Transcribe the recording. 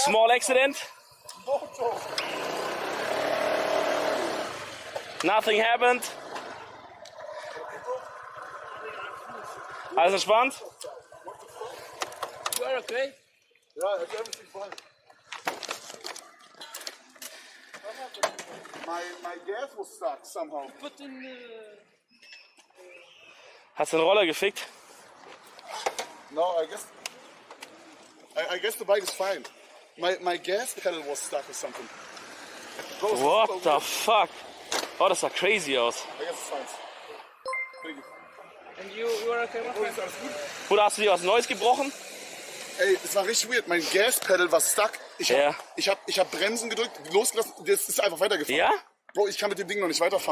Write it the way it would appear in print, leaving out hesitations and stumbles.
Small accident. Nothing happened. Alles entspannt? You are okay? Yeah, everything fine. My gas was stuck somehow. Put in Hast du den Roller gefickt? No, I guess the bike is fine. My gas pedal was stuck or something. Bro, What the fuck? Oh, das sah crazy aus. I guess it's fine. Thank you. and you are okay? Oh, ist alles gut? Bruder, hast du dir was Neues gebrochen? Ey, das war richtig weird. Mein Gas-Pedal war stuck. Ich hab Bremsen gedrückt, losgelassen, das ist einfach weitergefahren. Ja? Bro, ich kann mit dem Ding noch nicht weiterfahren.